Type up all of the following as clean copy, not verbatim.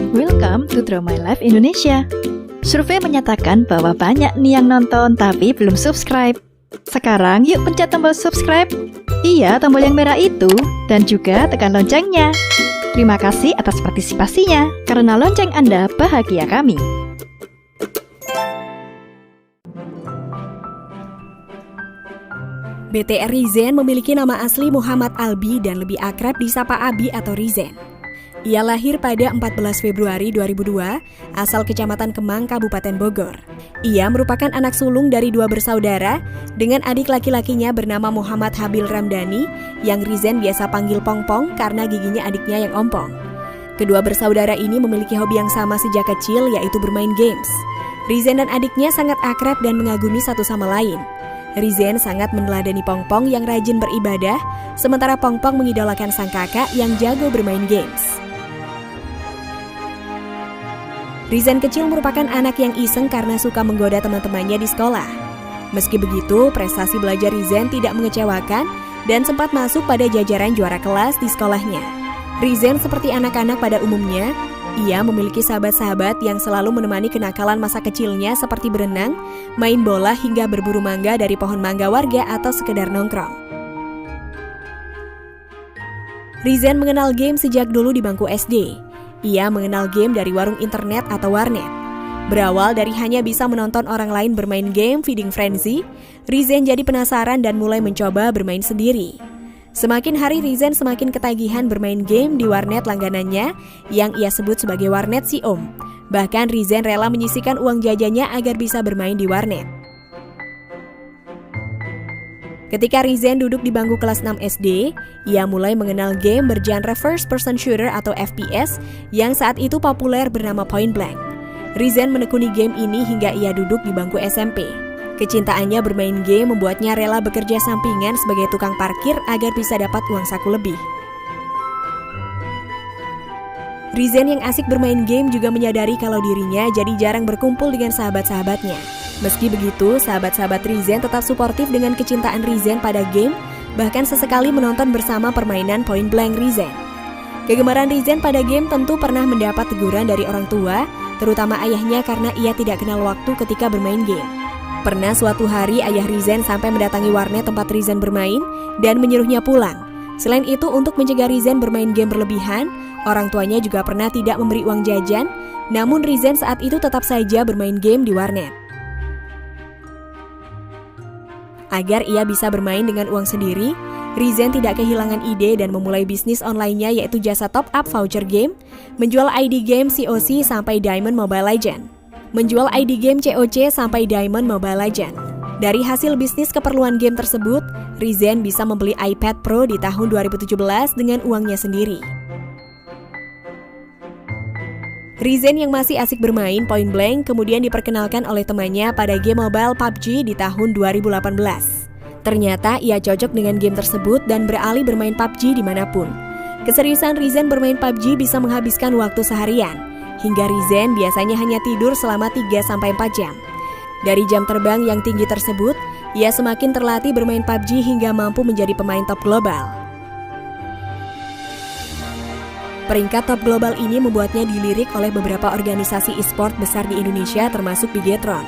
Welcome to Draw My Life Indonesia. Survei menyatakan bahwa banyak nih yang nonton tapi belum subscribe. Sekarang yuk pencet tombol subscribe. Iya, tombol yang merah itu. Dan juga tekan loncengnya. Terima kasih atas partisipasinya. Karena lonceng Anda bahagia kami. BTR Rizen memiliki nama asli Muhammad Albi dan lebih akrab disapa Abi atau Rizen. Ia lahir pada 14 Februari 2002, asal Kecamatan Kemang, Kabupaten Bogor. Ia merupakan anak sulung dari dua bersaudara dengan adik laki-lakinya bernama Muhammad Habil Ramdhani yang Rizen biasa panggil Pongpong karena giginya adiknya yang ompong. Kedua bersaudara ini memiliki hobi yang sama sejak kecil, yaitu bermain games. Rizen dan adiknya sangat akrab dan mengagumi satu sama lain. Rizen sangat meneladani Pongpong yang rajin beribadah, sementara Pongpong mengidolakan sang kakak yang jago bermain games. Rizen kecil merupakan anak yang iseng karena suka menggoda teman-temannya di sekolah. Meski begitu, prestasi belajar Rizen tidak mengecewakan dan sempat masuk pada jajaran juara kelas di sekolahnya. Rizen seperti anak-anak pada umumnya, ia memiliki sahabat-sahabat yang selalu menemani kenakalan masa kecilnya seperti berenang, main bola hingga berburu mangga dari pohon mangga warga atau sekedar nongkrong. Rizen mengenal game sejak dulu di bangku SD. Ia mengenal game dari warung internet atau warnet. Berawal dari hanya bisa menonton orang lain bermain game Feeding Frenzy, Rizen jadi penasaran dan mulai mencoba bermain sendiri. Semakin hari Rizen semakin ketagihan bermain game di warnet langganannya yang ia sebut sebagai warnet si Om. Bahkan Rizen rela menyisihkan uang jajannya agar bisa bermain di warnet. Ketika Rizen duduk di bangku kelas 6 SD, ia mulai mengenal game bergenre first person shooter atau FPS yang saat itu populer bernama Point Blank. Rizen menekuni game ini hingga ia duduk di bangku SMP. Kecintaannya bermain game membuatnya rela bekerja sampingan sebagai tukang parkir agar bisa dapat uang saku lebih. Rizen yang asik bermain game juga menyadari kalau dirinya jadi jarang berkumpul dengan sahabat-sahabatnya. Meski begitu, sahabat-sahabat Rizen tetap suportif dengan kecintaan Rizen pada game, bahkan sesekali menonton bersama permainan Point Blank Rizen. Kegemaran Rizen pada game tentu pernah mendapat teguran dari orang tua, terutama ayahnya karena ia tidak kenal waktu ketika bermain game. Pernah suatu hari ayah Rizen sampai mendatangi warnet tempat Rizen bermain dan menyuruhnya pulang. Selain itu, untuk mencegah Rizen bermain game berlebihan, orang tuanya juga pernah tidak memberi uang jajan, namun Rizen saat itu tetap saja bermain game di warnet. Agar ia bisa bermain dengan uang sendiri, Rizen tidak kehilangan ide dan memulai bisnis online-nya yaitu jasa top-up voucher game, menjual ID game COC sampai Diamond Mobile Legends. Menjual ID game COC sampai Diamond Mobile Legends. Dari hasil bisnis keperluan game tersebut, Rizen bisa membeli iPad Pro di tahun 2017 dengan uangnya sendiri. Rizen yang masih asik bermain Point Blank kemudian diperkenalkan oleh temannya pada game mobile PUBG di tahun 2018. Ternyata ia cocok dengan game tersebut dan beralih bermain PUBG dimanapun. Keseriusan Rizen bermain PUBG bisa menghabiskan waktu seharian. Hingga Rizen biasanya hanya tidur selama 3-4 jam. Dari jam terbang yang tinggi tersebut, ia semakin terlatih bermain PUBG hingga mampu menjadi pemain top global. Peringkat top global ini membuatnya dilirik oleh beberapa organisasi e-sport besar di Indonesia termasuk Bigetron.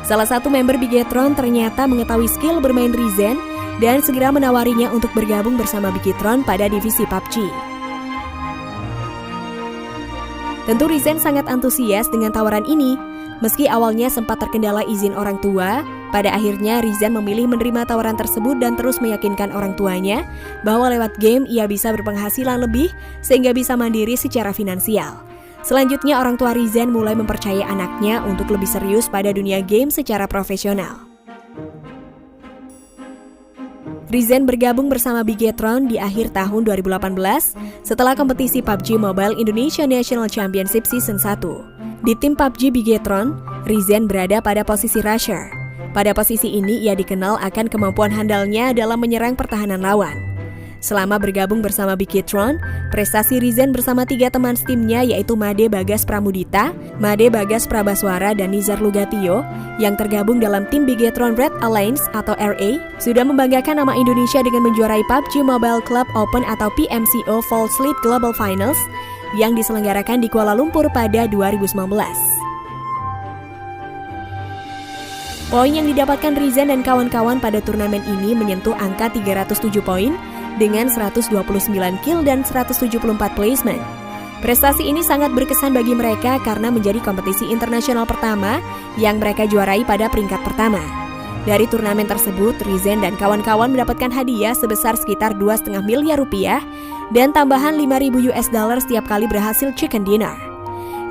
Salah satu member Bigetron ternyata mengetahui skill bermain Rizen dan segera menawarinya untuk bergabung bersama Bigetron pada divisi PUBG. Tentu Rizen sangat antusias dengan tawaran ini. Meski awalnya sempat terkendala izin orang tua, pada akhirnya Rizen memilih menerima tawaran tersebut dan terus meyakinkan orang tuanya bahwa lewat game ia bisa berpenghasilan lebih sehingga bisa mandiri secara finansial. Selanjutnya orang tua Rizen mulai mempercayai anaknya untuk lebih serius pada dunia game secara profesional. Rizen bergabung bersama Bigetron di akhir tahun 2018 setelah kompetisi PUBG Mobile Indonesia National Championship Season 1. Di tim PUBG Bigetron, Rizen berada pada posisi rusher. Pada posisi ini ia dikenal akan kemampuan handalnya dalam menyerang pertahanan lawan. Selama bergabung bersama Bigetron, prestasi Rizen bersama 3 teman timnya yaitu Made Bagas Pramudita, Made Bagas Prabaswara, dan Nizar Lugatio yang tergabung dalam tim Bigetron Red Alliance atau RA sudah membanggakan nama Indonesia dengan menjuarai PUBG Mobile Club Open atau PMCO Fall Slate Global Finals yang diselenggarakan di Kuala Lumpur pada 2019. Poin yang didapatkan Rizen dan kawan-kawan pada turnamen ini menyentuh angka 307 poin dengan 129 kill dan 174 placement. Prestasi ini sangat berkesan bagi mereka karena menjadi kompetisi internasional pertama yang mereka juarai pada peringkat pertama. Dari turnamen tersebut, Rizen dan kawan-kawan mendapatkan hadiah sebesar sekitar 2,5 miliar rupiah dan tambahan 5.000 US dollar setiap kali berhasil chicken dinner.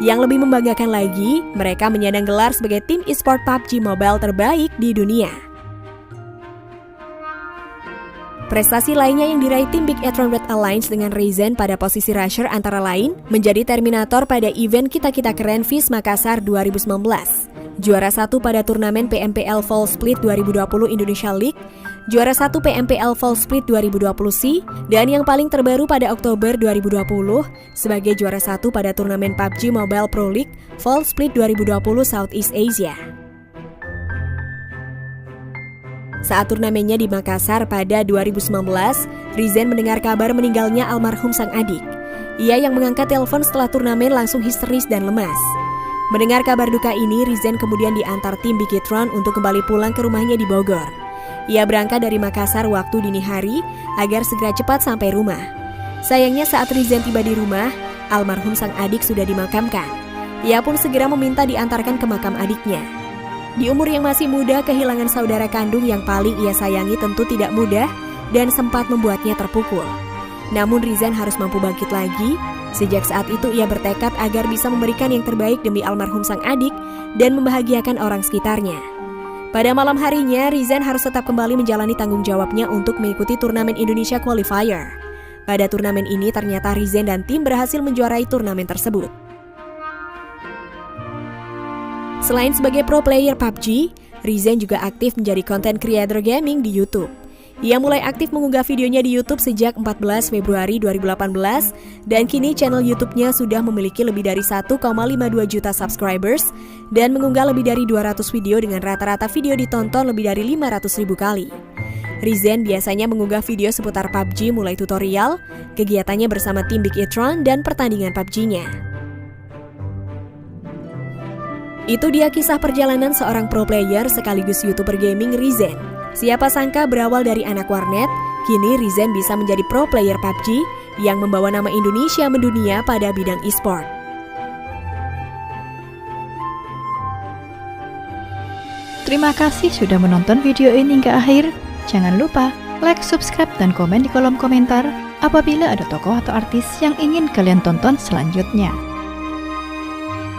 Yang lebih membanggakan lagi, mereka menyandang gelar sebagai tim e-sport PUBG Mobile terbaik di dunia. Prestasi lainnya yang diraih tim Bigetron Red Alliance dengan Rizen pada posisi rusher antara lain menjadi Terminator pada event Kita-Kita Keren FIS Makassar 2019, juara 1 pada turnamen PMPL Fall Split 2020 Indonesia League, juara 1 PMPL Fall Split 2020C, dan yang paling terbaru pada Oktober 2020 sebagai juara 1 pada turnamen PUBG Mobile Pro League Fall Split 2020 Southeast Asia. Saat turnamennya di Makassar pada 2019, Rizen mendengar kabar meninggalnya almarhum sang adik. Ia yang mengangkat telepon setelah turnamen langsung histeris dan lemas. Mendengar kabar duka ini, Rizen kemudian diantar tim Bigetron untuk kembali pulang ke rumahnya di Bogor. Ia berangkat dari Makassar waktu dini hari agar segera cepat sampai rumah. Sayangnya saat Rizen tiba di rumah, almarhum sang adik sudah dimakamkan. Ia pun segera meminta diantarkan ke makam adiknya. Di umur yang masih muda, kehilangan saudara kandung yang paling ia sayangi tentu tidak mudah dan sempat membuatnya terpukul. Namun Rizen harus mampu bangkit lagi. Sejak saat itu ia bertekad agar bisa memberikan yang terbaik demi almarhum sang adik dan membahagiakan orang sekitarnya. Pada malam harinya, Rizen harus tetap kembali menjalani tanggung jawabnya untuk mengikuti turnamen Indonesia Qualifier. Pada turnamen ini ternyata Rizen dan tim berhasil menjuarai turnamen tersebut. Selain sebagai pro player PUBG, Rizen juga aktif menjadi content creator gaming di YouTube. Ia mulai aktif mengunggah videonya di YouTube sejak 14 Februari 2018 dan kini channel YouTube-nya sudah memiliki lebih dari 1,52 juta subscribers dan mengunggah lebih dari 200 video dengan rata-rata video ditonton lebih dari 500.000 kali. Rizen biasanya mengunggah video seputar PUBG mulai tutorial, kegiatannya bersama tim Bigetron dan pertandingan PUBG-nya. Itu dia kisah perjalanan seorang pro player sekaligus YouTuber gaming Rizen. Siapa sangka berawal dari anak warnet, kini Rizen bisa menjadi pro player PUBG yang membawa nama Indonesia mendunia pada bidang e-sport. Terima kasih sudah menonton video ini hingga akhir. Jangan lupa like, subscribe, dan komen di kolom komentar apabila ada tokoh atau artis yang ingin kalian tonton selanjutnya.